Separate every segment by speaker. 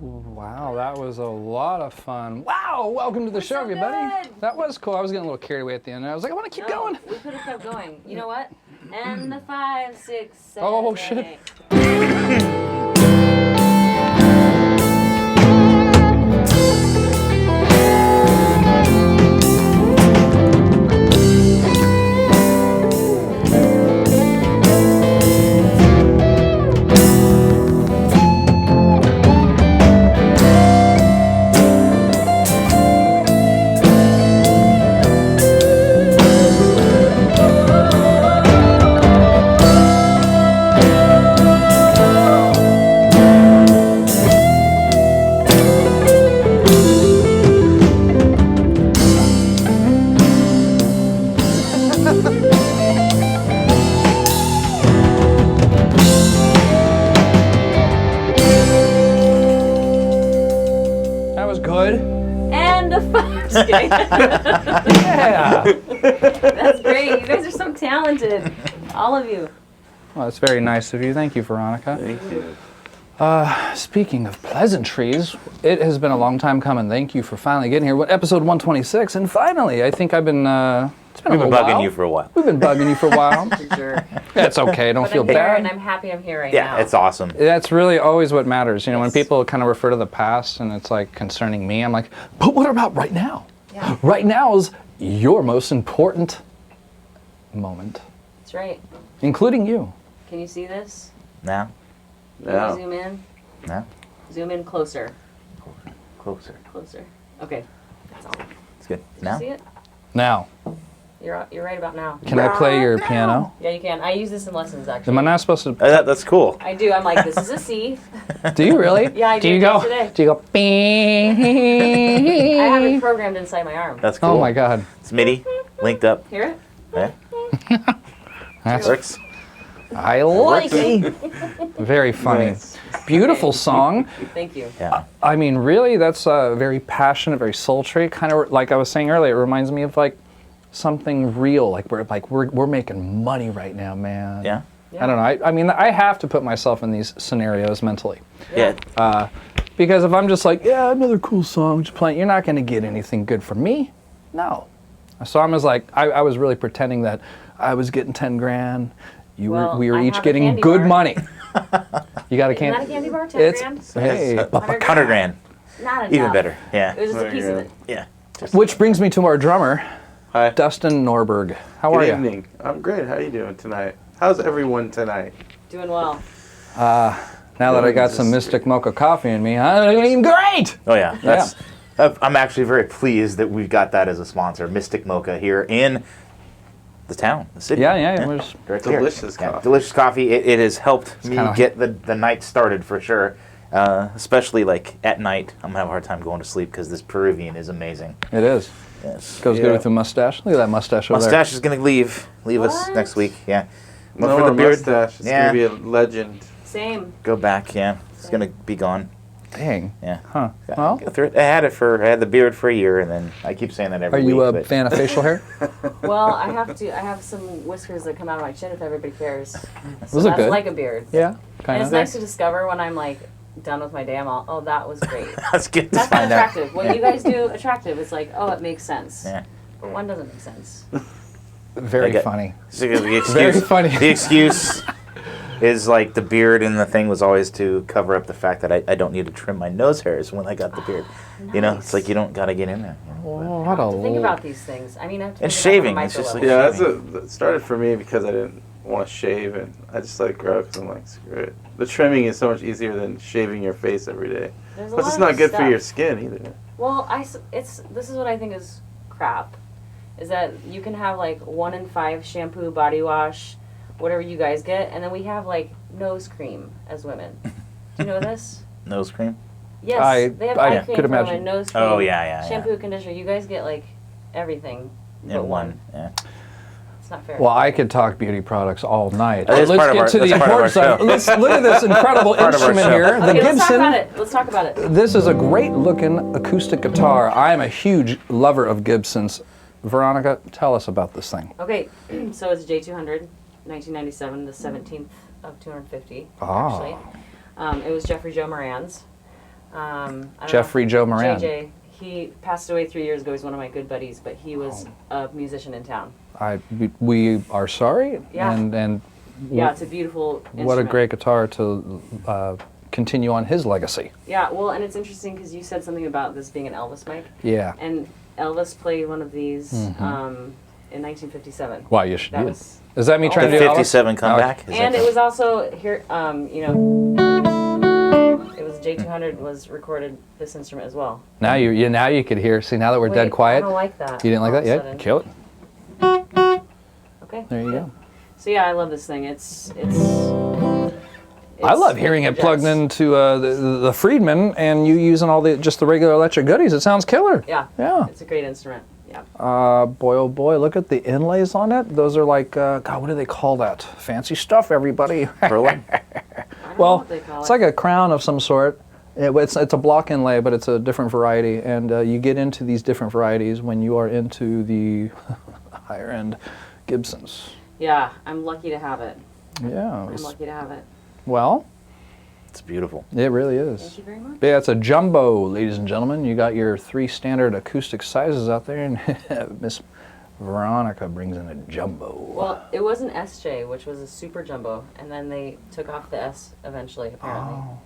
Speaker 1: Wow, that was a lot of fun. Wow, welcome to the show,
Speaker 2: so
Speaker 1: everybody.
Speaker 2: good.
Speaker 1: That was cool. I was getting a little carried away at the end. I was like, I want to keep going.
Speaker 2: We could have kept going. You know what? And the 5, 6, 7.
Speaker 1: Oh, shit.
Speaker 2: 8.
Speaker 1: That was good.
Speaker 2: And the 5. Just kidding.
Speaker 1: Yeah.
Speaker 2: That's great. You guys are so talented. All of you.
Speaker 1: Well, that's very nice of you. Thank you, Veronica.
Speaker 3: Thank you.
Speaker 1: Speaking of pleasantries, it has been a long time coming. Thank you for finally getting here. What, episode 126, and finally, I think I've been. It's been
Speaker 4: We've
Speaker 1: a
Speaker 4: been
Speaker 1: little
Speaker 4: bugging
Speaker 1: while.
Speaker 4: you for a while.
Speaker 1: We've been bugging you for a while.
Speaker 2: Sure.
Speaker 1: That's okay. Don't
Speaker 2: But
Speaker 1: feel
Speaker 2: I'm here,
Speaker 1: bad.
Speaker 2: and I'm happy I'm here right
Speaker 4: Yeah,
Speaker 2: now.
Speaker 4: it's awesome.
Speaker 1: That's really always what matters. You know, when
Speaker 2: Yes.
Speaker 1: people kind of refer to the past and it's like concerning me, I'm like, but what about right now?
Speaker 2: Yeah.
Speaker 1: Right now is your most important moment,
Speaker 2: That's right.
Speaker 1: including you.
Speaker 2: Can you see this?
Speaker 4: Now,
Speaker 2: Can
Speaker 3: Yeah.
Speaker 2: you zoom in?
Speaker 4: now,
Speaker 2: Zoom in closer.
Speaker 4: closer.
Speaker 2: Closer. Okay. That's all. Did
Speaker 4: It's good.
Speaker 2: you
Speaker 4: Now,
Speaker 2: see it?
Speaker 1: Now,
Speaker 2: You're right about now.
Speaker 1: can I play your piano?
Speaker 2: Yeah, you can. I use this in lessons, actually.
Speaker 1: Am I not supposed to?
Speaker 4: that's cool.
Speaker 2: I do. I'm like, this is a C.
Speaker 1: Do you really?
Speaker 2: Yeah, I
Speaker 1: Do you
Speaker 2: did
Speaker 1: go?
Speaker 2: yesterday.
Speaker 1: Do you go?
Speaker 2: I have it programmed inside my arm.
Speaker 4: That's cool.
Speaker 1: Oh my God,
Speaker 4: It's MIDI, linked up.
Speaker 2: Hear it?
Speaker 4: Yeah,
Speaker 1: that's
Speaker 4: works.
Speaker 1: I like it. Very funny.
Speaker 3: Nice.
Speaker 1: Beautiful song.
Speaker 2: Thank you.
Speaker 4: Yeah.
Speaker 1: I mean, really, that's very passionate, very sultry. Kind of like I was saying earlier, it reminds me of like something real. Like we're making money right now, man.
Speaker 4: Yeah.
Speaker 1: I don't know. I mean, I have to put myself in these scenarios mentally.
Speaker 4: Yeah.
Speaker 1: Because if I'm just like, yeah, another cool song, just playing, you're not going to get anything good from me. No. So I was like, I was really pretending that I was getting 10 grand.
Speaker 2: Well,
Speaker 1: We were
Speaker 2: I
Speaker 1: each
Speaker 2: have a
Speaker 1: getting
Speaker 2: candy
Speaker 1: good
Speaker 2: bar.
Speaker 1: money. You got a
Speaker 2: Isn't that a
Speaker 1: candy?
Speaker 2: candy bar? 10
Speaker 1: It's
Speaker 2: grand?
Speaker 1: hey,
Speaker 3: It's
Speaker 4: 100 grand.
Speaker 2: Not enough.
Speaker 4: Even better. Yeah.
Speaker 2: It was just a piece of it.
Speaker 4: Yeah.
Speaker 1: which brings me to our drummer,
Speaker 3: Hi.
Speaker 1: Dustin Norberg. How
Speaker 3: Good
Speaker 1: are you?
Speaker 3: evening. I'm great. How are you doing tonight? How's everyone tonight?
Speaker 2: Doing well.
Speaker 1: Now that I got some Mystic Mocha coffee in me, I'm doing great.
Speaker 4: Oh yeah. That's. I'm actually very pleased that we've got that as a sponsor, Mystic Mocha, here in the town, the city.
Speaker 1: Yeah, it was.
Speaker 4: Right there.
Speaker 3: Delicious coffee.
Speaker 4: Delicious coffee. It has helped me
Speaker 1: kinda-
Speaker 4: get the night started for sure. Especially like at night, I'm gonna have a hard time going to sleep because this Peruvian is amazing.
Speaker 1: It is.
Speaker 4: Yes.
Speaker 1: Goes good
Speaker 3: Yeah.
Speaker 1: with the mustache. Look at that mustache over
Speaker 4: Mustache is gonna leave us
Speaker 2: What?
Speaker 4: next week. Yeah. But
Speaker 3: No
Speaker 4: for
Speaker 3: more
Speaker 4: the beard,
Speaker 3: mustache. It's
Speaker 4: yeah.
Speaker 3: gonna be a legend.
Speaker 2: Same.
Speaker 4: go back. Yeah, it's gonna be gone.
Speaker 1: there. Dang.
Speaker 4: Yeah.
Speaker 1: Huh.
Speaker 4: Yeah,
Speaker 1: Well,
Speaker 4: go through it. I had the beard for a year, and then I keep saying that
Speaker 1: are
Speaker 4: every
Speaker 1: you
Speaker 4: week.
Speaker 1: a
Speaker 4: but
Speaker 1: fan of facial hair?
Speaker 2: Well, I have some whiskers that come out of my chin if everybody cares. So
Speaker 1: Those look
Speaker 2: that's
Speaker 1: good.
Speaker 2: like a beard.
Speaker 1: Yeah,
Speaker 2: And
Speaker 1: kind
Speaker 2: it's
Speaker 1: of.
Speaker 2: nice to discover when I'm like done with my day. I'm all, oh, that was great.
Speaker 4: That's good to
Speaker 2: That's not
Speaker 4: find out.
Speaker 2: attractive. What you guys do attractive. It's like, oh, it makes sense.
Speaker 4: Yeah.
Speaker 2: But one doesn't make sense.
Speaker 1: Very
Speaker 4: I get-
Speaker 1: funny.
Speaker 4: So the excuse,
Speaker 1: Very funny.
Speaker 4: The excuse is like the beard, and the thing was always to cover up the fact that I don't need to trim my nose hairs when I got the beard. You know, it's
Speaker 2: Nice.
Speaker 4: like you don't gotta get in there. you know.
Speaker 1: Oh,
Speaker 2: I
Speaker 1: what
Speaker 2: have
Speaker 1: a
Speaker 2: to think about these things. I mean, I have to
Speaker 4: And
Speaker 2: think
Speaker 4: shaving,
Speaker 2: about
Speaker 4: it's just
Speaker 2: micro
Speaker 4: like-
Speaker 2: level.
Speaker 3: Yeah, it started for me because I didn't want to shave, and I just let it grow because I'm like, screw it. The trimming is so much easier than shaving your face every day.
Speaker 2: There's a
Speaker 3: Plus,
Speaker 2: lot
Speaker 3: it's
Speaker 2: of
Speaker 3: not good for
Speaker 2: stuff.
Speaker 3: your skin either.
Speaker 2: Well, this is what I think is crap, is that you can have like 1 in 5 shampoo, body wash, whatever you guys get, and then we have like nose cream as women. Do you know this?
Speaker 4: Nose cream.
Speaker 2: Yes, they have eye cream
Speaker 1: could
Speaker 2: for women,
Speaker 1: imagine.
Speaker 2: nose cream,
Speaker 4: Oh, yeah.
Speaker 2: shampoo, conditioner. You guys get like everything
Speaker 4: In
Speaker 2: but
Speaker 4: one. Yeah.
Speaker 2: It's not fair.
Speaker 1: Well, I could talk beauty products all night.
Speaker 4: That is
Speaker 1: Let's
Speaker 4: part of
Speaker 1: get
Speaker 4: our-
Speaker 1: to the
Speaker 4: that's part of our
Speaker 1: important
Speaker 4: show.
Speaker 1: side. Let's look at this incredible
Speaker 4: Part of our
Speaker 1: instrument
Speaker 4: show.
Speaker 1: here. The
Speaker 2: Okay, let's talk
Speaker 1: Gibson.
Speaker 2: about it. Let's talk about it.
Speaker 1: This is a great looking acoustic guitar. I am a huge lover of Gibsons. Veronica, tell us about this thing.
Speaker 2: Okay, so it's J200, 1997, the 17th of 250, actually. It was Jeffrey Joe Moran's. I don't
Speaker 1: Jeffrey
Speaker 2: know,
Speaker 1: Joe Moran.
Speaker 2: JJ. He passed away 3 years ago. He's one of my good buddies, but he was a musician in town.
Speaker 1: We are sorry.
Speaker 2: Yeah.
Speaker 1: And
Speaker 2: Yeah, it's a beautiful instrument.
Speaker 1: what a great guitar to continue on his legacy.
Speaker 2: Yeah, well, and it's interesting because you said something about this being an Elvis mic.
Speaker 1: Yeah.
Speaker 2: And Elvis played one of these in 1957.
Speaker 1: Wow, yes, you
Speaker 2: That
Speaker 1: did.
Speaker 2: was-
Speaker 1: Is that me trying
Speaker 4: The
Speaker 1: to do Elvis?
Speaker 4: 57 comeback. Is
Speaker 2: And
Speaker 4: that
Speaker 2: it was also here, it was J200 was recorded this instrument as well.
Speaker 1: Now now you could hear. See, now that we're
Speaker 2: Wait,
Speaker 1: dead quiet.
Speaker 2: I don't like that.
Speaker 1: You didn't like
Speaker 2: all
Speaker 1: that?
Speaker 2: of a
Speaker 1: Yeah,
Speaker 2: sudden.
Speaker 1: kill it.
Speaker 2: Okay.
Speaker 1: There you go.
Speaker 2: So yeah, I love this thing. It's
Speaker 1: I love hearing it plugged into the Friedman and you using all just the regular electric goodies. It sounds killer.
Speaker 2: Yeah.
Speaker 1: Yeah.
Speaker 2: It's a great instrument. Yeah.
Speaker 1: Boy, oh boy, look at the inlays on it. Those are like, God, what do they call that? Fancy stuff, everybody.
Speaker 4: Berlin?
Speaker 2: I don't know
Speaker 1: Well,
Speaker 2: what they call
Speaker 1: it's
Speaker 2: it.
Speaker 1: like a crown of some sort. It's a block inlay, but it's a different variety. And you get into these different varieties when you are into the higher end Gibsons.
Speaker 2: Yeah, I'm lucky to have it.
Speaker 1: Yeah.
Speaker 2: I'm lucky to have it.
Speaker 1: Well,
Speaker 4: It's beautiful.
Speaker 1: it really
Speaker 2: Thank
Speaker 1: is.
Speaker 2: you very much.
Speaker 1: Yeah, it's a jumbo, ladies and gentlemen. You got your 3 standard acoustic sizes out there, and Miss Veronica brings in a jumbo.
Speaker 2: Well, it was an SJ, which was a super jumbo, and then they took off the S eventually, apparently.
Speaker 1: Oh.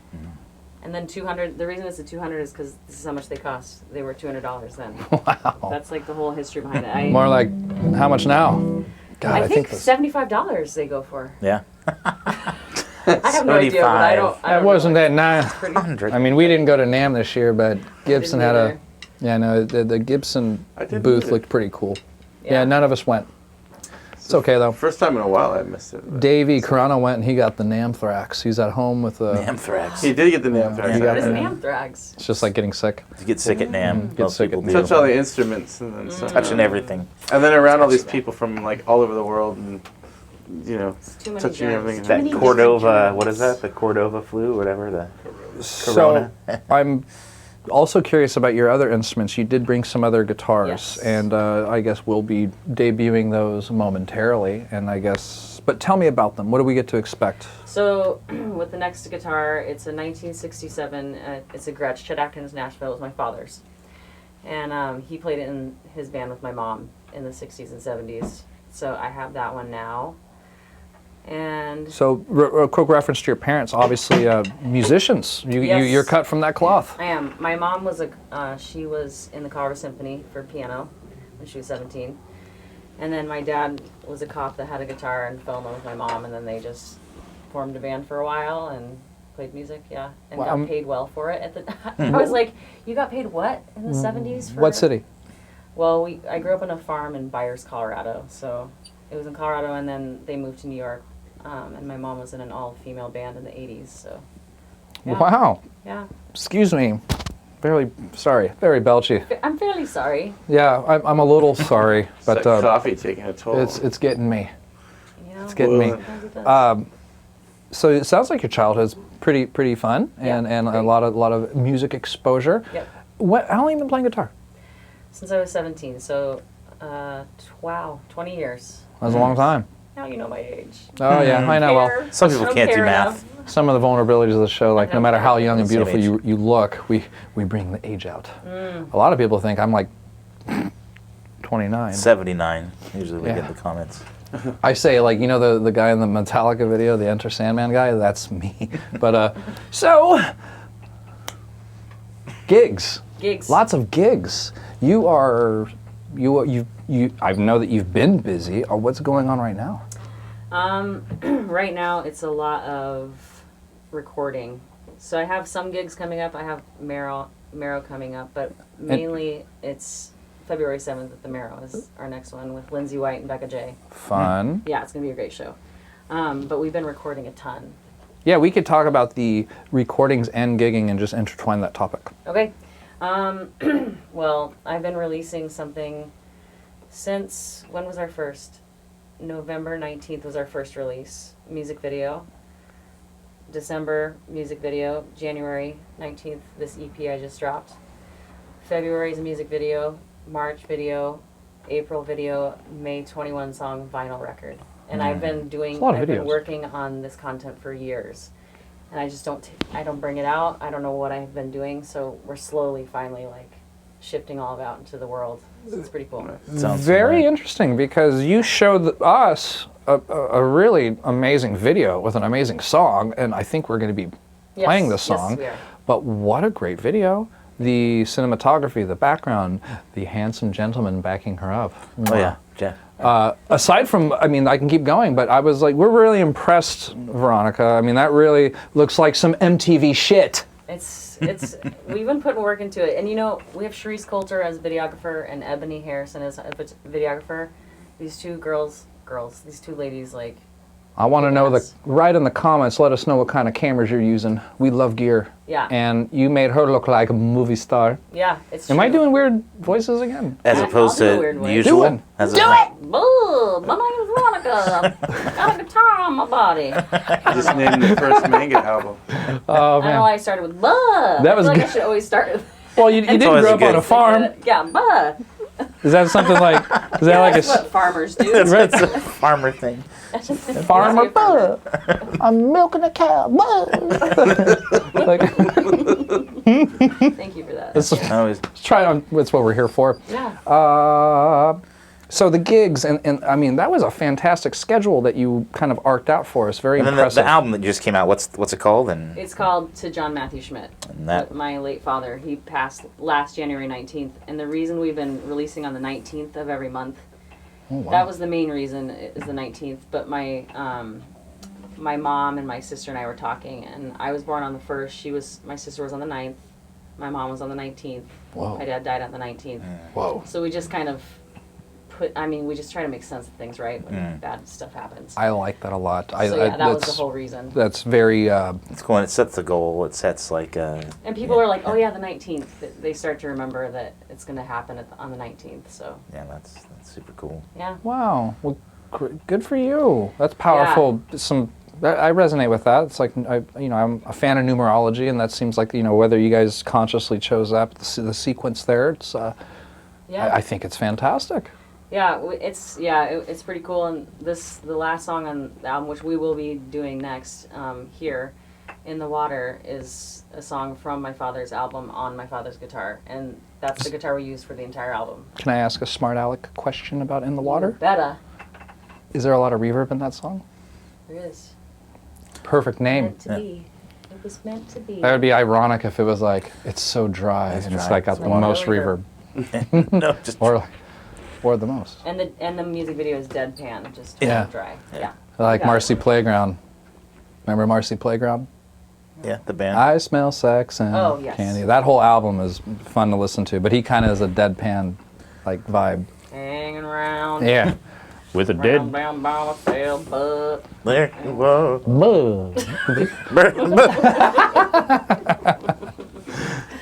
Speaker 2: And then 200. The reason it's a 200 is because this is how much they cost. They were $200 then.
Speaker 1: Wow.
Speaker 2: That's like the whole history behind it.
Speaker 1: More like, how much now? God,
Speaker 2: I think
Speaker 1: this-
Speaker 2: $75 they go for.
Speaker 4: Yeah.
Speaker 2: I have no idea, but I don't. I
Speaker 1: That
Speaker 2: don't
Speaker 1: wasn't
Speaker 2: know.
Speaker 1: that nice.
Speaker 2: Pretty.
Speaker 4: 100.
Speaker 1: I mean, we didn't go to NAMM this year, but Gibson had
Speaker 2: either.
Speaker 1: the Gibson
Speaker 3: I didn't
Speaker 1: booth
Speaker 3: either.
Speaker 1: looked pretty cool. Yeah, none of us went. It's okay though.
Speaker 3: First time in a while I missed it. but-
Speaker 1: Davey Carano went and he got the Namthrax. He's at home with a.
Speaker 4: Anthrax.
Speaker 3: He did get the name
Speaker 1: Yeah.
Speaker 3: tag.
Speaker 1: He got
Speaker 2: What is
Speaker 1: it.
Speaker 2: an anthrax?
Speaker 1: It's just like getting sick.
Speaker 4: You get sick at NAMM.
Speaker 1: Get
Speaker 4: Most
Speaker 1: sick
Speaker 4: people
Speaker 1: at
Speaker 4: do.
Speaker 3: Touch all the instruments and then stuff.
Speaker 4: Touching everything.
Speaker 3: And then around all these people from like all over the world and
Speaker 2: Too many
Speaker 3: touching
Speaker 2: germs.
Speaker 3: everything.
Speaker 2: Too
Speaker 4: That
Speaker 2: many
Speaker 4: Cordova,
Speaker 2: germs.
Speaker 4: what is that? The Cordova flu, whatever. The
Speaker 1: So
Speaker 4: Corona.
Speaker 1: I'm also curious about your other instruments. You did bring some other guitars,
Speaker 2: Yes.
Speaker 1: and I guess we'll be debuting those momentarily. And I guess, but tell me about them. What do we get to expect?
Speaker 2: So, with the next guitar, it's a 1967. It's a Gretch. Chet Atkins Nashville. It was my father's. And he played it in his band with my mom in the 60s and 70s. So, I have that one now. And
Speaker 1: So, a quick reference to your parents, obviously musicians.
Speaker 2: Yes.
Speaker 1: You're cut from that cloth.
Speaker 2: I am. My mom was she was in the Colorado Symphony for piano when she was 17. And then my dad was a cop that had a guitar and fell in love with my mom, and then they just formed a band for a while and played music, yeah, and
Speaker 1: Well,
Speaker 2: got paid well for it. At the I was like, you got paid what in the 70s? For
Speaker 1: What city?
Speaker 2: Well, I grew up on a farm in Byers, Colorado, so it was in Colorado, and then they moved to New York, and my mom was in an all-female band in the 80s, so yeah.
Speaker 1: Wow.
Speaker 2: Yeah,
Speaker 1: Excuse me. Very sorry. Very belchy.
Speaker 2: I'm fairly sorry.
Speaker 1: Yeah, I'm a little sorry,
Speaker 3: It's
Speaker 1: but
Speaker 3: that coffee taking a toll.
Speaker 1: it's getting me.
Speaker 2: You know,
Speaker 1: It's getting me.
Speaker 2: sometimes it does.
Speaker 1: So it sounds like your childhood's pretty fun and
Speaker 2: Yeah,
Speaker 1: a
Speaker 2: great.
Speaker 1: lot of music exposure.
Speaker 2: Yep.
Speaker 1: How long have you been playing guitar?
Speaker 2: Since I was 17, so wow, 20 years.
Speaker 1: That's a long time.
Speaker 2: Now you know my age.
Speaker 1: Oh yeah, I know. Well,
Speaker 2: Care.
Speaker 4: Some people
Speaker 2: Don't
Speaker 4: can't do
Speaker 2: care
Speaker 4: math.
Speaker 2: enough.
Speaker 1: some of the vulnerabilities of the show, like no
Speaker 2: don't
Speaker 1: matter
Speaker 2: care.
Speaker 1: how young and
Speaker 4: Same
Speaker 1: beautiful
Speaker 4: age.
Speaker 1: you look, we bring the age out. A lot of people think I'm like 29.
Speaker 4: 79. Usually we
Speaker 1: Yeah.
Speaker 4: get the comments.
Speaker 1: I say, like, you know the guy in the Metallica video, the Enter Sandman guy? That's me. But, so, gigs.
Speaker 2: Gigs.
Speaker 1: Lots of gigs. I know that you've been busy. What's going on right now?
Speaker 2: Right now it's a lot of recording. So I have some gigs coming up. I have Marrow coming up, but mainly it's February 7th at the Marrow is our next one with Lindsay White and Becca J.
Speaker 1: Fun.
Speaker 2: Yeah, it's going to be a great show. But we've been recording a ton.
Speaker 1: Yeah, we could talk about the recordings and gigging and just intertwine that topic.
Speaker 2: Okay. Well, I've been releasing something since, when was our first? November 19th was our first release, music video. December, music video. January 19th, this EP I just dropped. February is a music video. March video. April video. May 21 song vinyl record. And I've been working on this content for years. And I just I don't bring it out. I don't know what I've been doing. So we're slowly, finally, like, shifting all of it out into the world. So it's pretty cool.
Speaker 1: Sounds very interesting, because you showed us a really amazing video with an amazing song, and I think we're going to be playing the song.
Speaker 2: Yes, we are.
Speaker 1: But what a great video. The cinematography, the background, the handsome gentleman backing her up.
Speaker 4: Oh, yeah, Jeff.
Speaker 1: Aside from, I mean, I can keep going, but I was like, we're really impressed, Veronica. I mean, that really looks like some MTV shit.
Speaker 2: We've been putting work into it. And, you know, we have Sharice Coulter as videographer and Ebony Harrison as a videographer. These two these two ladies, like...
Speaker 1: I want to know, write in the comments, let us know what kind of cameras you're using. We love gear.
Speaker 2: Yeah.
Speaker 1: And you made her look like a movie star.
Speaker 2: Yeah, it's true.
Speaker 1: Am I doing weird voices again?
Speaker 4: As opposed
Speaker 2: I'll do a
Speaker 4: to
Speaker 2: weird voice.
Speaker 4: usual?
Speaker 1: Do it!
Speaker 2: Do it! Boo! My name is Veronica. Got a guitar on my body.
Speaker 3: Just named the first manga album.
Speaker 1: Oh,
Speaker 2: I don't know
Speaker 1: man.
Speaker 2: why I started with buh.
Speaker 1: That was
Speaker 2: I feel like
Speaker 1: good.
Speaker 2: I should always start with...
Speaker 1: Well, you didn't
Speaker 4: always
Speaker 1: grow up
Speaker 4: good.
Speaker 1: on a farm.
Speaker 2: Yeah, buh.
Speaker 1: Is that something like, is that like
Speaker 2: That's what farmers do.
Speaker 4: That's a farmer thing.
Speaker 1: farmer bud? I'm milking a cow. Like,
Speaker 2: Thank you for that.
Speaker 1: let's
Speaker 4: Always.
Speaker 1: try it on. That's what we're here for.
Speaker 2: Yeah.
Speaker 1: So the gigs, and I mean, that was a fantastic schedule that you kind of arced out for us. Very
Speaker 4: And then
Speaker 1: impressive.
Speaker 4: the album that just came out, what's it called? And
Speaker 2: It's called To John Matthew Schmidt.
Speaker 4: And that-
Speaker 2: My late father. He passed last January 19th. And the reason we've been releasing on the 19th of every month, that was the main reason, is the 19th. But my mom and my sister and I were talking, and I was born on the 1st. My sister was on the 9th. My mom was on the 19th.
Speaker 1: Whoa.
Speaker 2: My dad died on the 19th.
Speaker 1: Whoa.
Speaker 2: So we just kind of we just try to make sense of things, right? When bad stuff happens.
Speaker 1: I like that a lot.
Speaker 2: So yeah, that was the whole reason.
Speaker 1: That's very.
Speaker 4: it's cool, and it sets the goal. It sets like...
Speaker 2: And people are like, oh yeah, the 19th. They start to remember that it's going to happen on the 19th, so.
Speaker 4: Yeah, that's super cool.
Speaker 2: Yeah.
Speaker 1: Wow. Well, good for you. That's powerful. I resonate with that. It's like, I'm a fan of numerology, and that seems like, whether you guys consciously chose that, the sequence there, it's, I think it's fantastic.
Speaker 2: Yeah, it's pretty cool. And the last song on the album, which we will be doing next here, In the Water, is a song from my father's album on my father's guitar, and that's the guitar we used for the entire album.
Speaker 1: Can I ask a smart aleck question about In the Water?
Speaker 2: Betta.
Speaker 1: Is there a lot of reverb in that song?
Speaker 2: There is.
Speaker 1: Perfect name.
Speaker 2: Meant to be. It was meant to be.
Speaker 1: That would be ironic if it was like, it's so dry,
Speaker 4: It's
Speaker 1: and it's
Speaker 4: dry.
Speaker 1: like got
Speaker 2: It's
Speaker 1: the
Speaker 2: like
Speaker 1: most
Speaker 2: no
Speaker 1: reverb.
Speaker 4: No, just...
Speaker 1: Or the most.
Speaker 2: And the music video is deadpan, just
Speaker 1: Yeah.
Speaker 2: dry. Yeah.
Speaker 1: Like
Speaker 2: Yeah.
Speaker 1: Marcy Playground. Remember Marcy Playground?
Speaker 4: Yeah, the band.
Speaker 1: I smell sex and
Speaker 2: Oh, yes.
Speaker 1: candy. That whole album is fun to listen to, but he kind of has a deadpan like vibe.
Speaker 2: Hanging around.
Speaker 1: Yeah. With a
Speaker 2: Round, round, by myself, but
Speaker 4: There you go.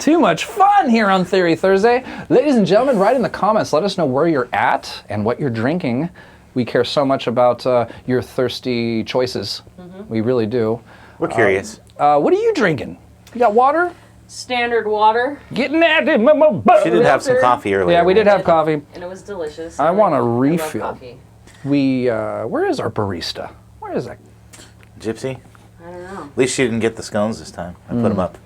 Speaker 1: Too much fun here on Theory Thursday. Ladies and gentlemen, write in the comments. Let us know where you're at and what you're drinking. We care so much about your thirsty choices. We really do.
Speaker 4: We're curious.
Speaker 1: What are you drinking? You got water?
Speaker 2: standard water.
Speaker 1: Getting that in my butt.
Speaker 4: She did have some coffee earlier.
Speaker 1: Yeah, we did have coffee.
Speaker 2: And it was delicious.
Speaker 1: I want a
Speaker 2: love
Speaker 1: refill.
Speaker 2: coffee.
Speaker 1: Where is our barista? Where is that?
Speaker 4: Gypsy?
Speaker 2: I don't know.
Speaker 4: At least she didn't get the scones this time. I put them up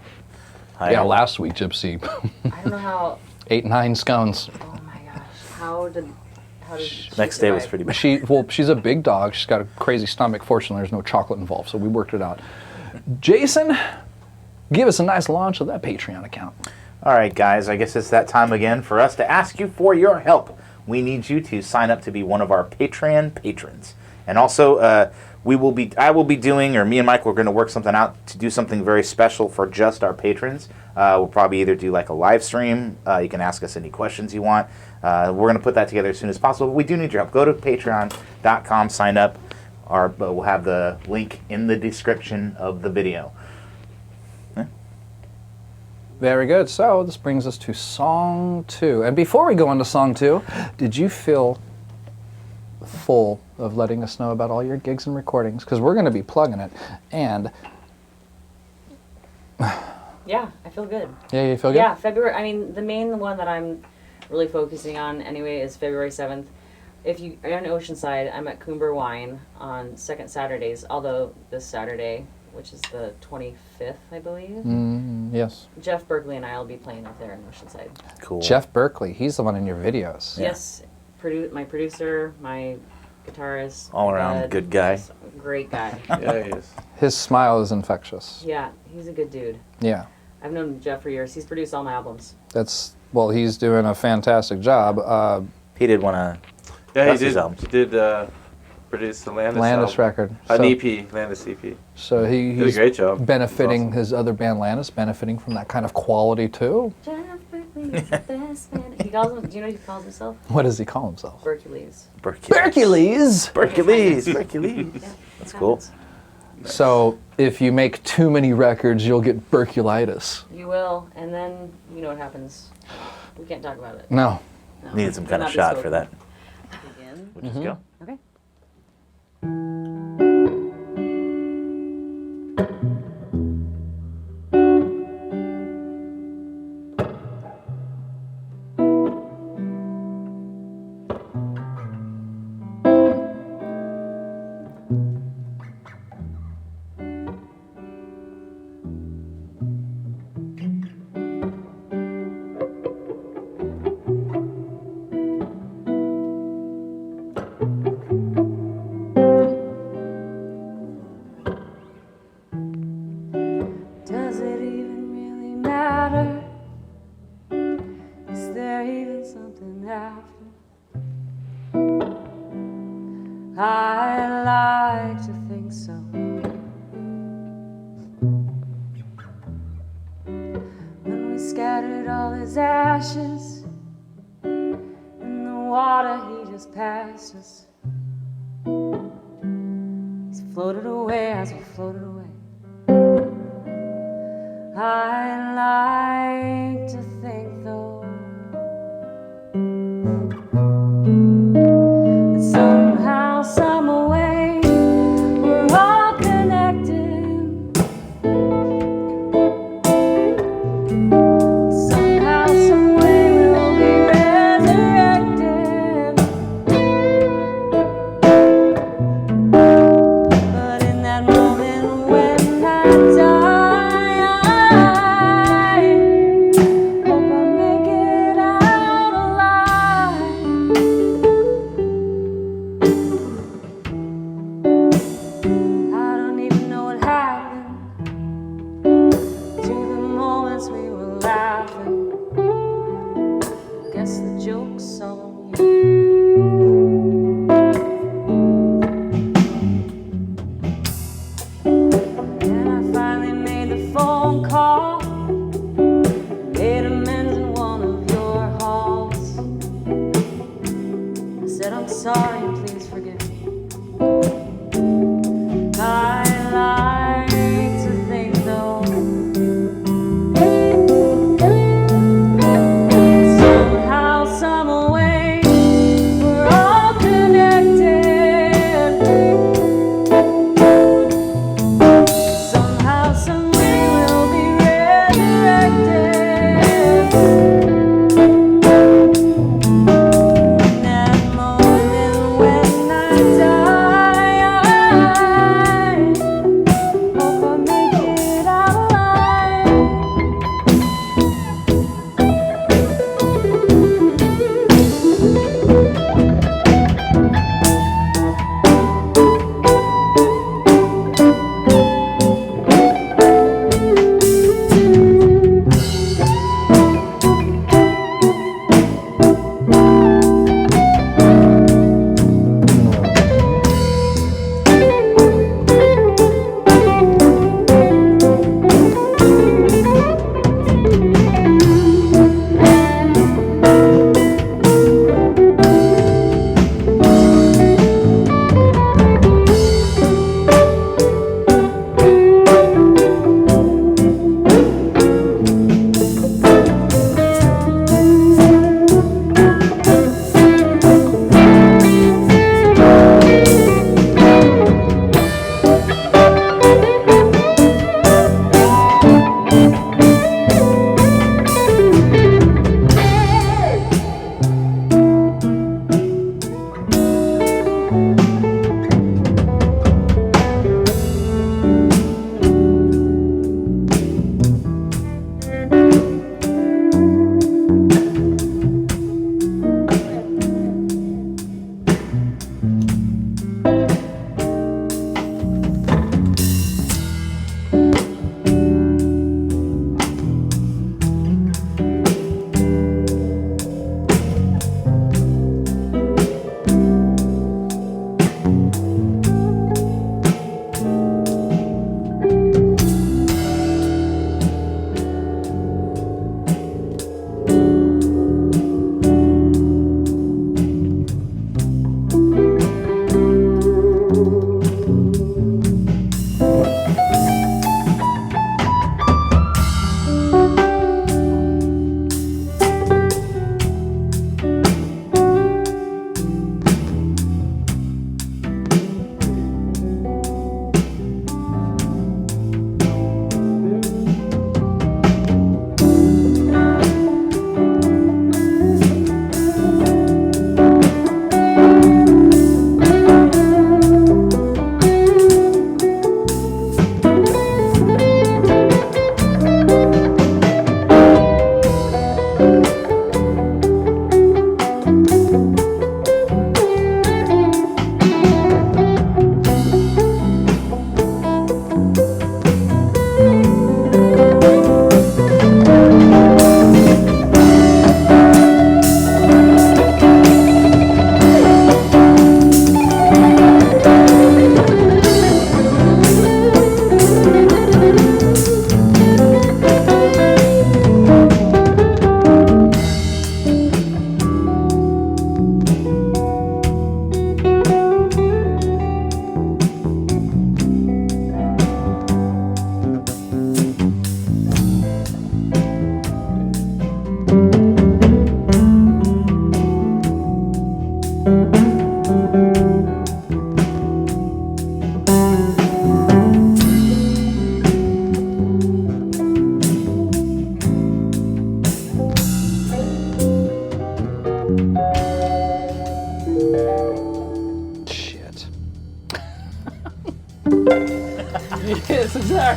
Speaker 4: higher.
Speaker 1: Yeah, last week, Gypsy.
Speaker 2: I don't know how.
Speaker 1: 8-9 scones.
Speaker 2: Oh my gosh. How did she
Speaker 4: Next day was
Speaker 2: survive?
Speaker 4: pretty bad.
Speaker 1: She's a big dog. She's got a crazy stomach. Fortunately, there's no chocolate involved, so we worked it out. Jason, give us a nice launch of that Patreon account.
Speaker 4: All right, guys, I guess it's that time again for us to ask you for your help. We need you to sign up to be one of our Patreon patrons. And also, I will be doing, or me and Mike, we're going to work something out to do something very special for just our patrons. We'll probably either do like a live stream. You can ask us any questions you want. We're going to put that together as soon as possible. But we do need your help. Go to patreon.com, sign up. We'll have the link in the description of the video.
Speaker 1: Very good. So this brings us to song 2. And before we go on to song 2, did you feel full of letting us know about all your gigs and recordings, because we're going to be plugging it. And
Speaker 2: Yeah, I feel good.
Speaker 1: yeah, you feel good?
Speaker 2: Yeah, February. I mean, the main one that I'm really focusing on anyway is February 7th. If you are in Oceanside, I'm at Coomber Wine on second Saturdays, although this Saturday, which is the 25th, I believe,
Speaker 1: Yes.
Speaker 2: Jeff Berkeley and I will be playing up there in Oceanside.
Speaker 4: Cool.
Speaker 1: Jeff Berkeley, he's the one in your videos.
Speaker 2: Yes, my producer, my guitarist.
Speaker 4: All
Speaker 2: my
Speaker 4: around
Speaker 2: dad.
Speaker 4: good guy.
Speaker 2: He's a great guy.
Speaker 3: Yeah, he is.
Speaker 1: His smile is infectious.
Speaker 2: Yeah, he's a good dude.
Speaker 1: Yeah.
Speaker 2: I've known Jeff for years. He's produced all my albums.
Speaker 1: Well, he's doing a fantastic job.
Speaker 4: He did want to.
Speaker 3: Yeah,
Speaker 4: That's
Speaker 3: he
Speaker 4: his
Speaker 3: did.
Speaker 4: albums.
Speaker 3: He did produce the Landis
Speaker 1: Landis
Speaker 3: album.
Speaker 1: record.
Speaker 3: An
Speaker 1: So-
Speaker 3: EP, Landis EP.
Speaker 1: So
Speaker 3: Did a
Speaker 1: he's
Speaker 3: great job.
Speaker 1: benefiting
Speaker 3: Awesome.
Speaker 1: his other band Landis, benefiting from that kind of quality too.
Speaker 2: Jeff Berkeley's the best man. He calls him. Do you know what he calls himself?
Speaker 1: What does he call himself?
Speaker 2: Hercules.
Speaker 1: Hercules!
Speaker 4: Hercules.
Speaker 2: Yeah,
Speaker 4: That's
Speaker 2: it
Speaker 4: cool.
Speaker 2: happens.
Speaker 1: So if you make too many records, you'll get Berculitis.
Speaker 2: You will, and then you know what happens. We can't talk about it.
Speaker 1: No.
Speaker 2: No.
Speaker 4: Needed some kind of
Speaker 2: Cannot be
Speaker 4: shot for
Speaker 2: spoken.
Speaker 4: that.
Speaker 2: Begin.
Speaker 4: We'll just go.
Speaker 2: Okay. Does it even really matter? Is there even something after? I like to think so. When we scattered all his ashes in the water, he just passed us. He's floated away as we floated away. I like to think though that somehow, some way, we're all connected. Somehow, some way, we'll be resurrected. But in that moment when I die, when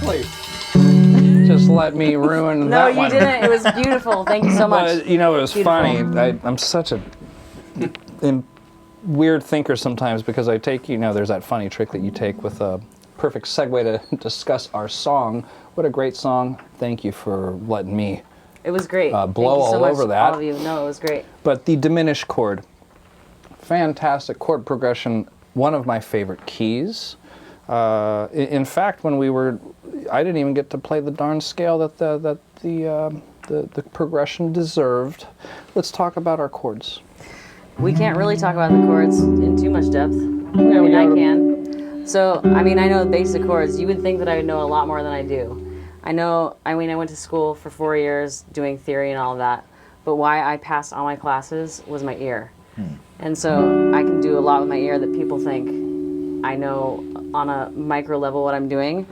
Speaker 1: exactly. Just let me ruin
Speaker 2: No,
Speaker 1: that
Speaker 2: you
Speaker 1: one.
Speaker 2: didn't. It was beautiful. Thank you so much.
Speaker 1: But, you know, it was
Speaker 2: Beautiful.
Speaker 1: funny. I'm such a weird thinker sometimes because I take, you know, there's that funny trick that you take with a perfect segue to discuss our song. What a great song. Thank you for letting me
Speaker 2: It was great.
Speaker 1: blow
Speaker 2: Thank you so
Speaker 1: all
Speaker 2: much,
Speaker 1: over that.
Speaker 2: All of you. No, it was great.
Speaker 1: But the diminished chord, fantastic chord progression, one of my favorite keys. In fact, when I didn't even get to play the darn scale that the progression deserved. Let's talk about our chords.
Speaker 2: We can't really talk about the chords in too much depth.
Speaker 1: Yeah,
Speaker 2: I
Speaker 1: we
Speaker 2: mean, I
Speaker 1: gotta-
Speaker 2: can. So, I mean, I know the basic chords. You would think that I would know a lot more than I do. I went to school for 4 years doing theory and all of that. But why I passed all my classes was my ear. And so I can do a lot with my ear that people think I know on a micro level what I'm doing.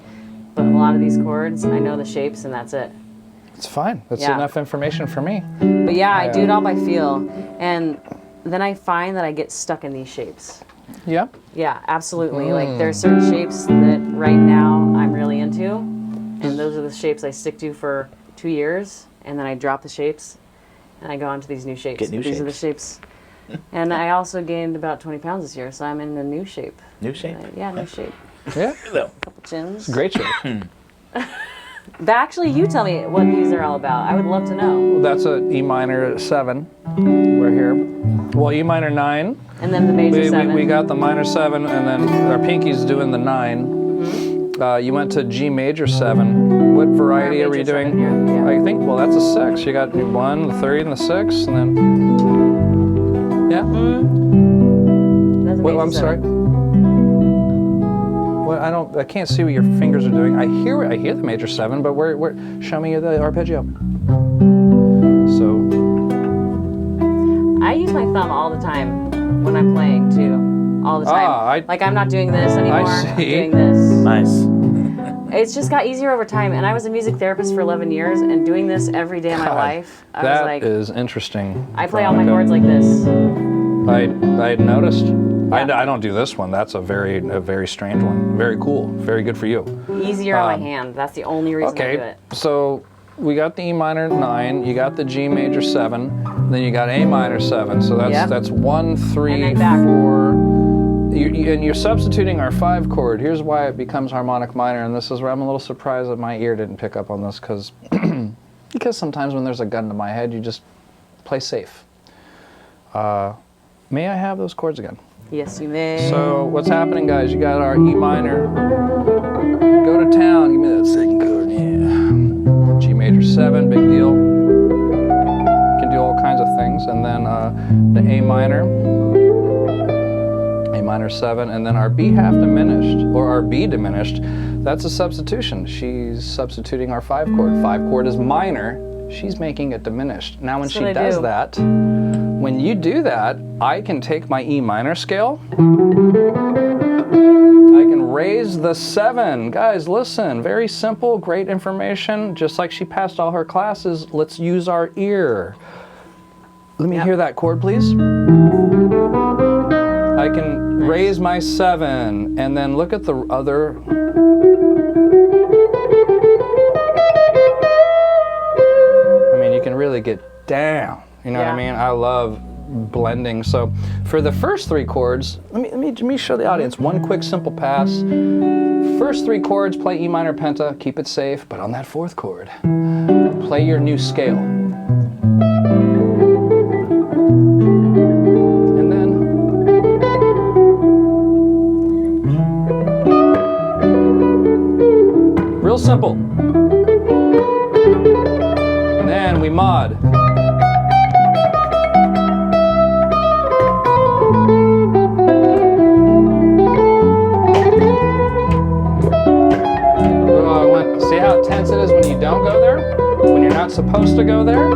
Speaker 2: But a lot of these chords, I know the shapes and that's it.
Speaker 1: It's fine. That's
Speaker 2: Yeah.
Speaker 1: enough information for me.
Speaker 2: But yeah, I do it all by feel. And then I find that I get stuck in these shapes.
Speaker 1: Yeah.
Speaker 2: Yeah, absolutely. Like there's certain shapes that right now I'm really into, and those are the shapes I stick to for 2 years, and then I drop the shapes, and I go on to these new shapes.
Speaker 4: Get new
Speaker 2: These are the shapes. And I also gained about 20 pounds this year, so I'm in a new shape.
Speaker 4: New shape.
Speaker 2: Yeah, new shape.
Speaker 1: Yeah.
Speaker 2: Couple chins.
Speaker 1: Great shape.
Speaker 2: But actually, you tell me what these are all about. I would love to know.
Speaker 1: That's a E minor 7. We're here. Well, E minor 9.
Speaker 2: And then the major 7.
Speaker 1: We got the minor 7, and then our pinky's doing the 9. You went to G major 7. What variety are we
Speaker 2: major
Speaker 1: doing?
Speaker 2: 7 here, yeah.
Speaker 1: I think, well, that's a 6. You got 1, the 3, and the 6, and then. Yeah?
Speaker 2: That's a
Speaker 1: Well,
Speaker 2: major
Speaker 1: I'm sorry.
Speaker 2: 7.
Speaker 1: Well, I can't see what your fingers are doing. I hear the major 7, but where? Show me the arpeggio. So.
Speaker 2: I use my thumb all the time when I'm playing too. All the time. Like I'm not doing this anymore. I'm
Speaker 1: see.
Speaker 2: doing this.
Speaker 4: Nice.
Speaker 2: It's just got easier over time. And I was a music therapist for 11 years, and doing this every day of my
Speaker 1: God,
Speaker 2: life, I was
Speaker 1: That
Speaker 2: like,
Speaker 1: is interesting.
Speaker 2: I play all my
Speaker 1: Veronica.
Speaker 2: chords like this.
Speaker 1: I noticed.
Speaker 2: Yeah.
Speaker 1: I don't do this one. That's a very strange one. Very cool. Very good for you.
Speaker 2: Easier on my hand. That's the only reason I do
Speaker 1: Okay,
Speaker 2: it.
Speaker 1: so we got the E minor 9. You got the G major 7. Then you got A minor 7. So that's
Speaker 2: Yep.
Speaker 1: that's 1, 3,
Speaker 2: And then back.
Speaker 1: 4. And you're substituting our 5 chord. Here's why it becomes harmonic minor, and this is where I'm a little surprised that my ear didn't pick up on this, because sometimes when there's a gun to my head, you just play safe. May I have those chords again?
Speaker 2: Yes, you may.
Speaker 1: So what's happening, guys? You got our E minor. Go to town. Give me that second chord. Yeah. G major 7, big deal. Can do all kinds of things, and then the A minor. A minor 7, and then our B half diminished, or our B diminished, that's a substitution. She's substituting our 5 chord. 5 chord is minor, she's making it diminished. Now when
Speaker 2: That's
Speaker 1: she
Speaker 2: what I
Speaker 1: does
Speaker 2: do.
Speaker 1: that, when you do that, I can take my E minor scale, I can raise the 7. Guys, listen, very simple, great information. Just like she passed all her classes, let's use our ear. Let me hear that chord, please. I can raise my 7, and then look at the other. I mean, you can really get down. You know what I
Speaker 2: Yeah.
Speaker 1: mean? I love blending. So for the first 3 chords, let me show the audience one quick simple pass. First 3 chords, play E minor penta, keep it safe, but on that 4th chord, play your new scale. And then real simple. And then we mod. See how tense it is when you don't go there? When you're not supposed to go there?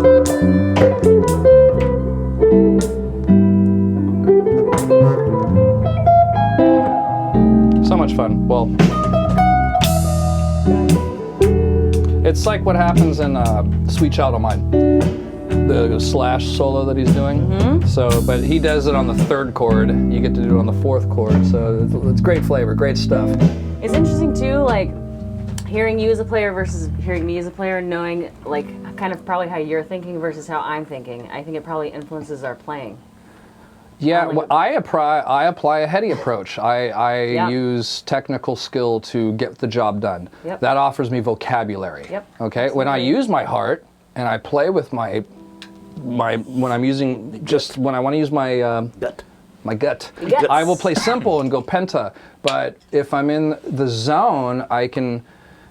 Speaker 1: So much fun. Well, it's like what happens in Sweet Child O' Mine, the slash solo that he's doing. So, but he does it on the 3rd chord. You get to do it on the 4th chord. So it's great flavor, great stuff.
Speaker 2: It's interesting too, like hearing you as a player versus hearing me as a player, knowing like kind of probably how you're thinking versus how I'm thinking, I think it probably influences our playing.
Speaker 1: Yeah, well, I apply a heady approach. I
Speaker 2: Yep.
Speaker 1: use technical skill to get the job done.
Speaker 2: Yep.
Speaker 1: That offers me vocabulary.
Speaker 2: Yep,
Speaker 1: Okay. When I
Speaker 2: absolutely.
Speaker 1: use my heart and I play with my when I'm using just when I want to use my
Speaker 4: Gut.
Speaker 1: my gut,
Speaker 2: Guts.
Speaker 1: I will play simple and go penta. But if I'm in the zone, I can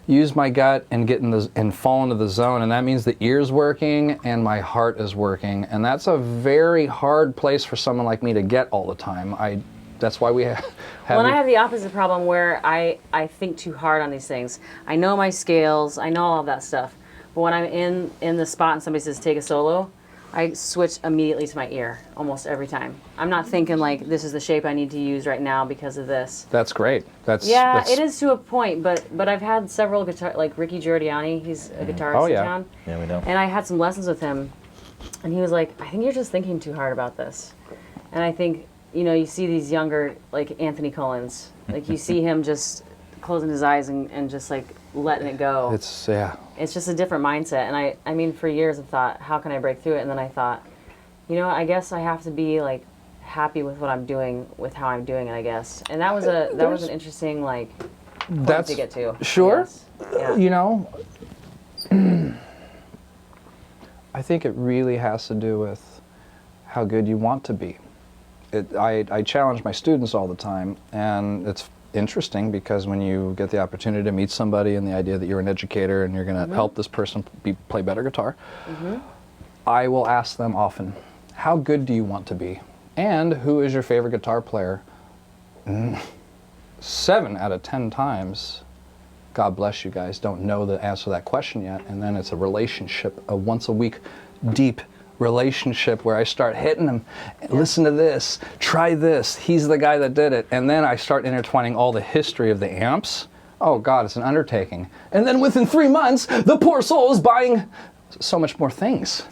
Speaker 1: use my gut and get in the and fall into the zone, and that means the ear's working and my heart is working, and that's a very hard place for someone like me to get all the time. That's why we have.
Speaker 2: Well, and I have the opposite problem where I think too hard on these things. I know my scales, I know all of that stuff, but when I'm in the spot and somebody says take a solo, I switch immediately to my ear almost every time. I'm not thinking like this is the shape I need to use right now because of this.
Speaker 1: That's great. That's
Speaker 2: It is to a point, but I've had several guitar like Ricky Giordiani, he's a guitarist
Speaker 1: Oh,
Speaker 2: in
Speaker 1: yeah.
Speaker 2: town,
Speaker 4: Yeah, we know.
Speaker 2: and I had some lessons with him, and he was like, I think you're just thinking too hard about this, and I think you see these younger like Anthony Collins, like you see him just closing his eyes and just like letting it go. It's just a different mindset. And I mean, for years I've thought, how can I break through it? And then I thought, I guess I have to be like happy with what I'm doing, with how I'm doing it, I guess. And that was an interesting like point to get to.
Speaker 1: Sure.
Speaker 2: Yeah.
Speaker 1: I think it really has to do with how good you want to be. I challenge my students all the time, and it's interesting because when you get the opportunity to meet somebody and the idea that you're an educator and you're going to help this person play better guitar, I will ask them often, how good do you want to be? And who is your favorite guitar player? 7 out of 10 times, God bless you guys, don't know the answer to that question yet. And then it's a relationship, a once a week deep relationship where I start hitting them. Listen to this, try this, he's the guy that did it. And then I start intertwining all the history of the amps. Oh God, it's an undertaking. And then within 3 months, the poor soul is buying so much more things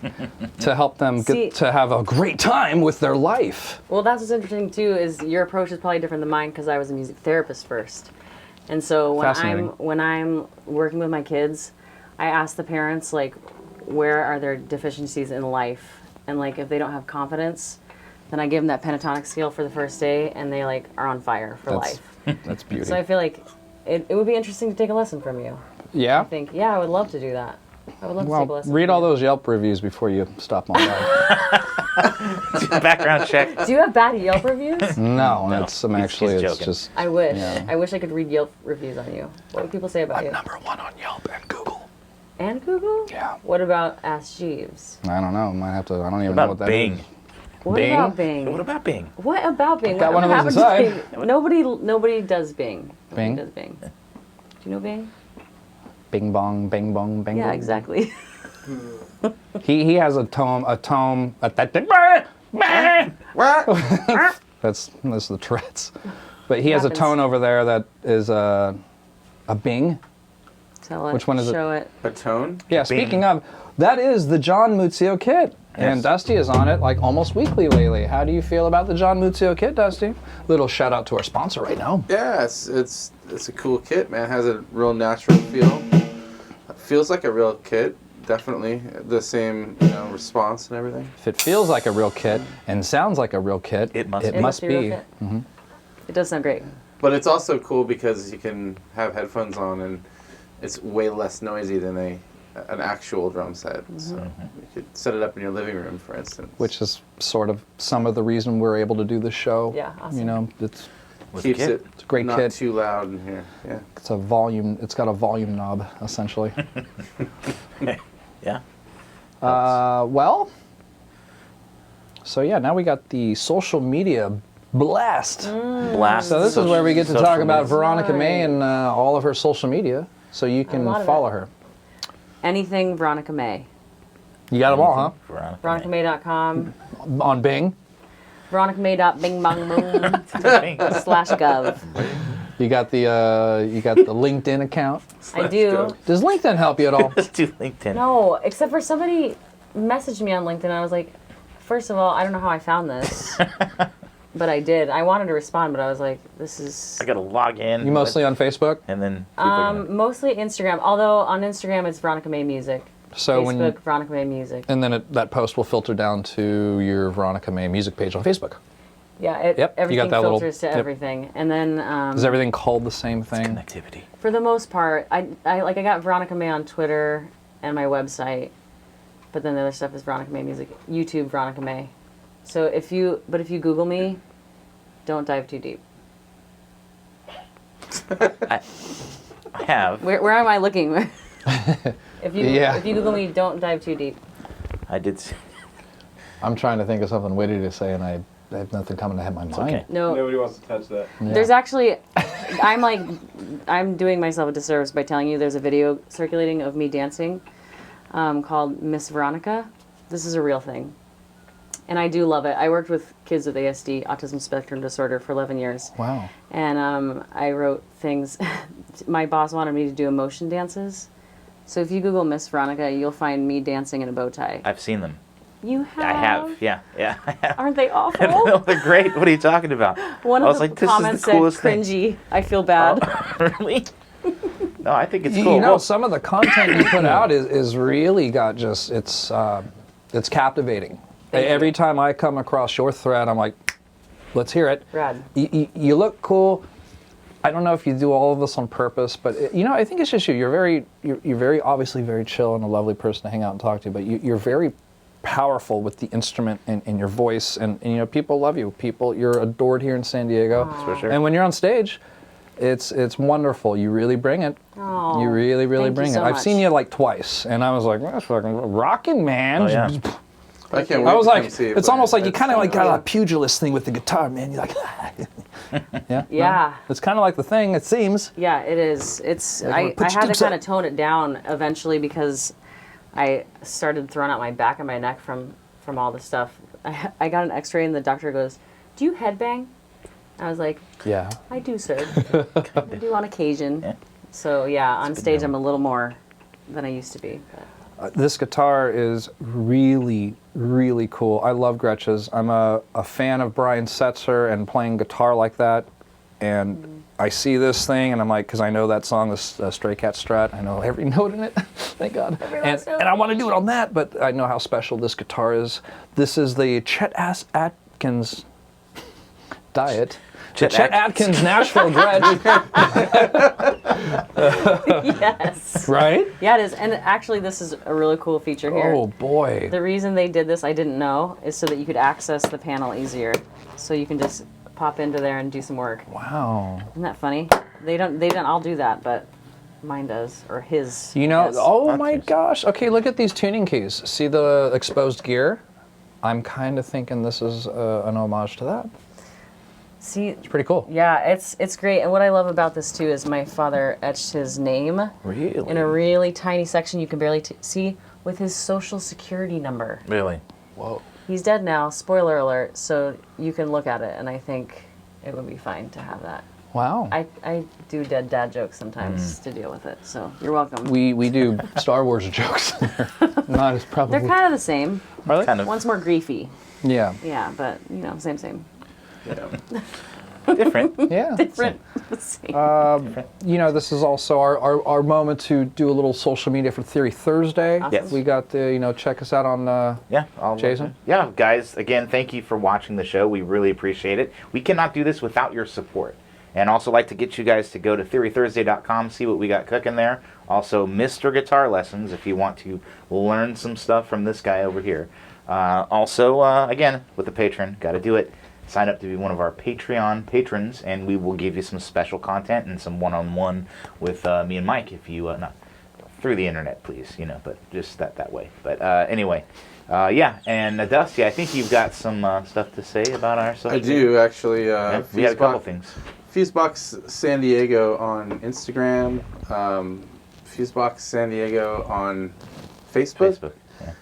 Speaker 1: to help them get to have a great time with their life.
Speaker 2: Well, that's what's interesting too, is your approach is probably different than mine because I was a music therapist first. And so when I'm working with my kids, I ask the parents like, where are their deficiencies in life? And like if they don't have confidence, then I give them that pentatonic scale for the first day and they like are on fire for life.
Speaker 1: That's beauty.
Speaker 2: So I feel like it would be interesting to take a lesson from you.
Speaker 1: Yeah?
Speaker 2: I think, I would love to do that. I would love to take a lesson.
Speaker 1: Read
Speaker 2: from
Speaker 1: all
Speaker 2: you.
Speaker 1: those Yelp reviews before you stop on that.
Speaker 4: Background check.
Speaker 2: Do you have bad Yelp reviews?
Speaker 1: No,
Speaker 4: He's
Speaker 1: it's
Speaker 4: joking.
Speaker 1: just
Speaker 2: I wish.
Speaker 1: Yeah.
Speaker 2: I wish I could read Yelp reviews on you. What would people say about you?
Speaker 1: #1 on Yelp and Google.
Speaker 2: And Google?
Speaker 1: Yeah.
Speaker 2: What about Ask Jeeves?
Speaker 1: I don't know. Might have to. I don't even
Speaker 4: What
Speaker 1: know
Speaker 4: about
Speaker 1: what that
Speaker 4: Bing?
Speaker 1: is.
Speaker 2: What
Speaker 1: Bing?
Speaker 2: about Bing?
Speaker 4: What about Bing?
Speaker 2: What about Bing?
Speaker 1: Got
Speaker 2: What
Speaker 1: one of those
Speaker 2: happened to
Speaker 1: inside.
Speaker 2: Bing? Nobody does Bing. Nobody
Speaker 1: Bing?
Speaker 2: does Bing. Do you know Bing?
Speaker 1: Bing bong, bing bong, bing.
Speaker 2: Yeah,
Speaker 1: bong.
Speaker 2: exactly.
Speaker 1: He has a tone. That's the Tourette's. But he has a
Speaker 2: Happens.
Speaker 1: tone over there that is a Bing.
Speaker 2: Tell it.
Speaker 1: Which one is it?
Speaker 2: Show it.
Speaker 3: A tone?
Speaker 1: Yeah. Speaking of, that is the John Muzio kit. And
Speaker 4: Yes.
Speaker 1: Dusty is on it like almost weekly lately. How do you feel about the John Muzio kit, Dusty? Little shout out to our sponsor right now.
Speaker 3: Yeah, it's a cool kit, man. It has a real natural feel. It feels like a real kit. Definitely the same, response and everything.
Speaker 1: If it feels like a real kit and sounds like a real kit,
Speaker 4: It must
Speaker 2: It
Speaker 4: be.
Speaker 1: must
Speaker 2: a real
Speaker 1: be.
Speaker 2: kit. It does sound great.
Speaker 3: But it's also cool because you can have headphones on and it's way less noisy than an actual drum set. So you could set it up in your living room, for instance.
Speaker 1: Which is sort of some of the reason we're able to do this show.
Speaker 2: Yeah, awesome.
Speaker 1: It's
Speaker 4: With
Speaker 3: keeps
Speaker 4: the kit.
Speaker 3: it
Speaker 1: a great
Speaker 3: not
Speaker 1: kit.
Speaker 3: too loud in here. Yeah.
Speaker 1: It's a volume. It's got a volume knob essentially.
Speaker 4: Yeah.
Speaker 1: Well. So yeah, now we got the social media blast.
Speaker 4: Blast.
Speaker 1: So this is where we get to
Speaker 4: social
Speaker 1: talk about
Speaker 4: media.
Speaker 1: Veronica May
Speaker 2: Right.
Speaker 1: and all of her social media, so you can
Speaker 2: lot of
Speaker 1: follow
Speaker 2: it.
Speaker 1: her.
Speaker 2: Anything Veronica May.
Speaker 1: You got them all, huh?
Speaker 4: Veronica May.
Speaker 2: VeronicaMay.com.
Speaker 1: On Bing.
Speaker 2: VeronicaMay.bingbongboom/gov.
Speaker 1: You got the LinkedIn account.
Speaker 2: I do.
Speaker 1: Does LinkedIn help you at all?
Speaker 4: Let's do LinkedIn.
Speaker 2: No, except for somebody messaged me on LinkedIn. I was like, first of all, I don't know how I found this. but I did. I wanted to respond, but I was like, this is...
Speaker 4: I gotta log in.
Speaker 1: You mostly on Facebook?
Speaker 4: And then people are gonna-
Speaker 2: mostly Instagram. Although on Instagram it's Veronica May Music.
Speaker 1: So
Speaker 2: Facebook, Veronica May Music.
Speaker 1: And then that post will filter down to your Veronica May music page on Facebook.
Speaker 2: Yeah,
Speaker 1: Yep, you got
Speaker 2: everything
Speaker 1: that little-
Speaker 2: filters to
Speaker 1: yep.
Speaker 2: everything. And then...
Speaker 1: Is everything called the same thing?
Speaker 4: connectivity.
Speaker 2: For the most part, I got Veronica May on Twitter and my website, but then the other stuff is Veronica May Music, YouTube Veronica May. So if you Google me, don't dive too deep.
Speaker 4: I have.
Speaker 2: Where am I looking? If you
Speaker 1: Yeah.
Speaker 2: Google me, don't dive too deep.
Speaker 4: I did. See.
Speaker 1: I'm trying to think of something witty to say, and I have nothing coming to my mind.
Speaker 4: Okay.
Speaker 2: No,
Speaker 5: Nobody wants to touch that.
Speaker 1: Yeah.
Speaker 2: there's actually, I'm doing myself a disservice by telling you there's a video circulating of me dancing, called Miss Veronica. This is a real thing. And I do love it. I worked with kids with ASD, autism spectrum disorder, for 11 years.
Speaker 1: Wow.
Speaker 2: And I wrote things. My boss wanted me to do emotion dances. So if you Google Miss Veronica, you'll find me dancing in a bow tie.
Speaker 4: I've seen them.
Speaker 2: You have?
Speaker 4: I have. Yeah. I have.
Speaker 2: Aren't they awful?
Speaker 4: No, they're great. What are you talking about?
Speaker 2: One
Speaker 4: I
Speaker 2: of
Speaker 4: was
Speaker 2: the
Speaker 4: like, this
Speaker 2: comments
Speaker 4: is the coolest
Speaker 2: said, cringy. I feel bad.
Speaker 4: thing. Really? No, I think it's
Speaker 1: You
Speaker 4: cool.
Speaker 1: know,
Speaker 4: Well,
Speaker 1: some of the content you put out is really got just it's captivating.
Speaker 2: Thank
Speaker 1: Every
Speaker 2: you.
Speaker 1: time I come across your thread, I'm like, let's hear it.
Speaker 2: Rad.
Speaker 1: You look cool. I don't know if you do all of this on purpose, but I think it's just you. You're very obviously very chill and a lovely person to hang out and talk to. But you're very powerful with the instrument and your voice, and people love you. You're adored here in San Diego.
Speaker 4: That's for sure.
Speaker 1: And when you're on stage, it's wonderful. You really bring it.
Speaker 2: Oh,
Speaker 1: You really
Speaker 2: thank you
Speaker 1: bring it.
Speaker 2: so
Speaker 1: I've
Speaker 2: much.
Speaker 1: seen you like twice, and I was like, that's fucking rocking, man.
Speaker 4: Oh, yeah.
Speaker 3: I can't wait
Speaker 1: I was
Speaker 3: to
Speaker 1: like,
Speaker 3: come see it,
Speaker 1: it's
Speaker 3: but
Speaker 1: almost like you
Speaker 3: it's-
Speaker 1: kind of like got a pugilist thing with the guitar, man. You're like, yeah.
Speaker 2: Yeah.
Speaker 1: It's kind of like the thing, it seems.
Speaker 2: Yeah, it is. It's
Speaker 1: Like,
Speaker 2: I
Speaker 1: put your
Speaker 2: had to
Speaker 1: tips
Speaker 2: kind
Speaker 1: up.
Speaker 2: of tone it down eventually because I started throwing out my back and my neck from all the stuff. I got an X-ray and the doctor goes, "Do you headbang?" I was like,
Speaker 1: Yeah.
Speaker 2: "I do, sir. I do on occasion."
Speaker 4: Yeah.
Speaker 2: So yeah, on
Speaker 4: good
Speaker 2: stage
Speaker 4: to
Speaker 2: I'm
Speaker 4: know.
Speaker 2: a little more than I used to be. But.
Speaker 1: This guitar is really, really cool. I love Gretch's. I'm a fan of Brian Setzer and playing guitar like that. And I see this thing and I'm like, because I know that song, this Stray Cat Strat. I know every note in it. Thank God.
Speaker 2: last note.
Speaker 1: And I want to do it on that, but I know how special this guitar is. This is the Chet Atkins diet. The Chet Atkins Nashville Gretch.
Speaker 2: Yes.
Speaker 1: Right?
Speaker 2: Yeah, it is. And actually, this is a really cool feature here.
Speaker 1: Oh, boy.
Speaker 2: The reason they did this, I didn't know, is so that you could access the panel easier. So you can just pop into there and do some work.
Speaker 1: Wow.
Speaker 2: Isn't that funny? They don't all do that, but mine does, or his. does.
Speaker 1: Oh my
Speaker 4: That's-
Speaker 1: gosh. Okay, look at these tuning keys. See the exposed gear? I'm kind of thinking this is an homage to that.
Speaker 2: See,
Speaker 1: It's pretty cool.
Speaker 2: yeah, it's great. And what I love about this too is my father etched his name
Speaker 1: Really?
Speaker 2: in a really tiny section you can barely see with his social security number.
Speaker 4: Really?
Speaker 1: Whoa.
Speaker 2: He's dead now, spoiler alert, so you can look at it, and I think it would be fine to have that.
Speaker 1: Wow.
Speaker 2: I do dead dad jokes sometimes to deal with it, so you're welcome.
Speaker 1: We do Star Wars jokes in there. Not as probably.
Speaker 2: They're kind of the same.
Speaker 1: Are they?
Speaker 4: Kind of
Speaker 2: One's more griefy.
Speaker 1: Yeah.
Speaker 2: Yeah, but, same.
Speaker 4: different.
Speaker 1: Yeah.
Speaker 2: Different. Same.
Speaker 1: This is also our moment to do a little social media for Theory Thursday.
Speaker 2: Awesome.
Speaker 4: Yes.
Speaker 1: We got the, check us out on
Speaker 4: Yeah.
Speaker 1: Jason?
Speaker 4: Yeah, guys, again, thank you for watching the show. We really appreciate it. We cannot do this without your support. And also like to get you guys to go to theorythursday.com, see what we got cooking there. Also, Mr. Guitar Lessons, if you want to learn some stuff from this guy over here. Again, with the patron, got to do it. Sign up to be one of our Patreon patrons, and we will give you some special content and some one-on-one with me and Mike, if you, not through the internet, please, but just that way. But anyway, and Dusty, I think you've got some stuff to say about our social
Speaker 3: I do actually.
Speaker 4: Yeah, we had a couple
Speaker 3: Fusebox-
Speaker 4: things.
Speaker 3: Fusebox San Diego on Instagram. Fusebox San Diego on Facebook.
Speaker 4: Yeah.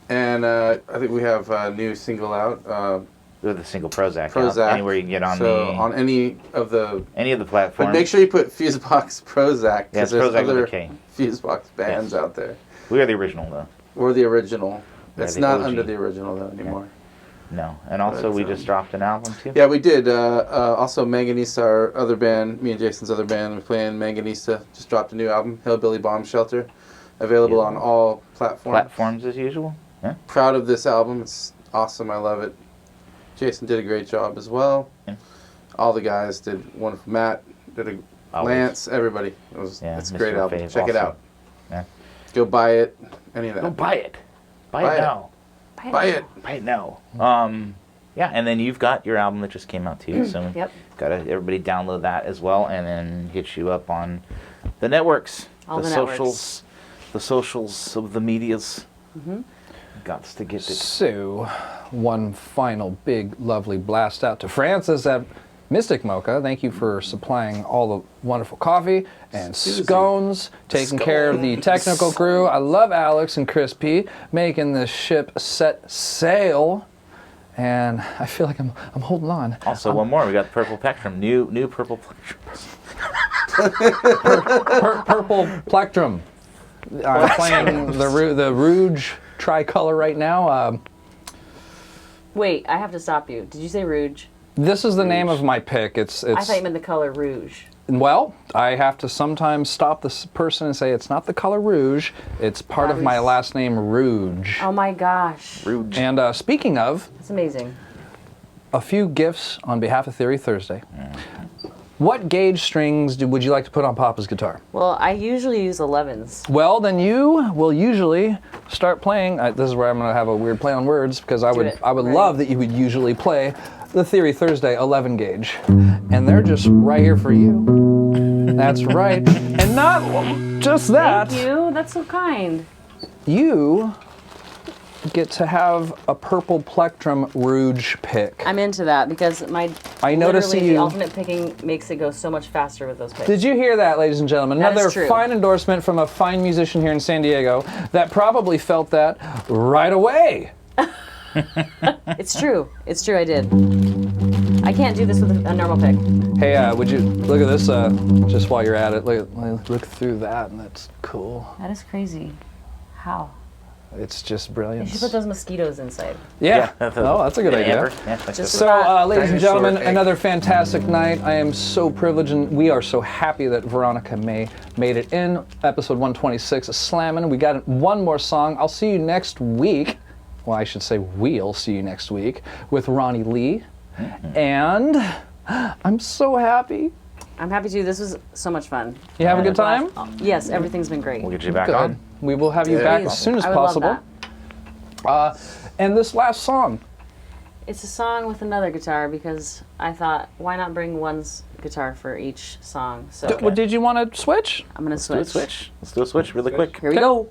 Speaker 3: And I think we have a new single out.
Speaker 4: With the single Prozac.
Speaker 3: Prozac.
Speaker 4: Out. Anywhere you can get on
Speaker 3: on any of the. But
Speaker 4: platforms.
Speaker 3: make sure you put Fusebox Prozac
Speaker 4: Yeah,
Speaker 3: because
Speaker 4: it's
Speaker 3: there's
Speaker 4: Prozac with a
Speaker 3: other
Speaker 4: K.
Speaker 3: Fusebox bands out there.
Speaker 4: We are the original, though.
Speaker 3: Or the original.
Speaker 4: Yeah,
Speaker 3: It's
Speaker 4: the
Speaker 3: not
Speaker 4: OG.
Speaker 3: under the original though anymore.
Speaker 4: No. And also, we just dropped an album, too?
Speaker 3: Yeah, we did. Also, Manganista, our other band, me and Jason's other band, we play in Manganista, just dropped a new album, Hillbilly Bomb Shelter, available on all platforms.
Speaker 4: Platforms as usual? Yeah.
Speaker 3: Proud of this album. It's awesome. I love it. Jason did a great job as well.
Speaker 4: Yeah.
Speaker 3: All the guys did wonderful. Matt did a Lance, everybody. It's a great
Speaker 4: Mr.
Speaker 3: album.
Speaker 4: Fave
Speaker 3: Check it
Speaker 4: also.
Speaker 3: out.
Speaker 4: Yeah.
Speaker 3: Go buy it. Any of that.
Speaker 4: Go buy it. Buy
Speaker 3: Buy
Speaker 4: it
Speaker 3: it.
Speaker 4: now.
Speaker 3: Buy it.
Speaker 4: Buy it now. Yeah, and then you've got your album that just came out too, so
Speaker 2: Yep.
Speaker 4: gotta everybody download that as well, and then hit you up on the networks,
Speaker 2: All the
Speaker 4: socials, the socials of the medias. Gots to get it.
Speaker 1: So, one final big, lovely blast out to Francis at Mystic Mocha. Thank you for supplying all the wonderful coffee and scones, taking care of the technical crew. I love Alex and Chris P. making this ship set sail. And I feel like I'm holding on.
Speaker 4: Also, one more. We got Purple Plectrum. New Purple Plectrum.
Speaker 1: Purple Plectrum. I'm playing the Rouge tricolor right now.
Speaker 2: Wait, I have to stop you. Did you say Rouge?
Speaker 1: This is the name of my pick. It's
Speaker 2: I thought you meant the color Rouge.
Speaker 1: Well, I have to sometimes stop this person and say it's not the color Rouge. It's part of my last name, Rouge.
Speaker 2: Oh my gosh.
Speaker 4: Rude.
Speaker 1: And speaking of,
Speaker 2: That's amazing.
Speaker 1: a few gifts on behalf of Theory Thursday. What gauge strings would you like to put on Papa's guitar?
Speaker 2: Well, I usually use 11s.
Speaker 1: Well, then you will usually start playing. This is where I'm going to have a weird play on words because I would
Speaker 2: Right.
Speaker 1: love that you would usually play the Theory Thursday 11 gauge, and they're just right here for you. That's right, and not just that.
Speaker 2: Thank you. That's so kind.
Speaker 1: You get to have a Purple Plectrum Rouge pick.
Speaker 2: I'm into that because
Speaker 1: I noticed
Speaker 2: literally the
Speaker 1: you.
Speaker 2: alternate picking makes it go so much faster with those picks.
Speaker 1: Did you hear that, ladies and gentlemen?
Speaker 2: That is
Speaker 1: Another
Speaker 2: true.
Speaker 1: fine endorsement from a fine musician here in San Diego that probably felt that right away.
Speaker 2: It's true. It's true. I did. I can't do this with a normal pick.
Speaker 1: Hey, would you look at this? Just while you're at it, look through that, and that's cool.
Speaker 2: That is crazy. How?
Speaker 1: It's just
Speaker 2: You
Speaker 1: brilliant.
Speaker 2: should put those mosquitoes inside.
Speaker 1: Yeah.
Speaker 4: that's
Speaker 1: Oh, that's a good idea.
Speaker 4: Amber. Yeah, that's
Speaker 2: Just
Speaker 4: good.
Speaker 1: So, ladies and
Speaker 3: Dinosaur
Speaker 1: gentlemen,
Speaker 3: egg.
Speaker 1: another fantastic night. I am so privileged, and we are so happy that Veronica made it in episode 126 of Slammin'. We got one more song. I'll see you next week. Well, I should say we'll see you next week with Ronnie Lee. And I'm so happy.
Speaker 2: I'm happy to. This was so much fun.
Speaker 1: You have a good time?
Speaker 2: Yes, everything's been great.
Speaker 4: We'll get you back
Speaker 1: Good.
Speaker 4: on.
Speaker 1: We will have you back
Speaker 2: Please.
Speaker 1: as soon as
Speaker 2: I would love
Speaker 1: possible.
Speaker 2: that.
Speaker 1: And this last song.
Speaker 2: It's a song with another guitar because I thought, why not bring one's guitar for each song? So
Speaker 1: Did you want to switch?
Speaker 2: I'm gonna
Speaker 4: Do a
Speaker 2: switch.
Speaker 4: switch. Let's do a switch really quick.
Speaker 2: Here we go.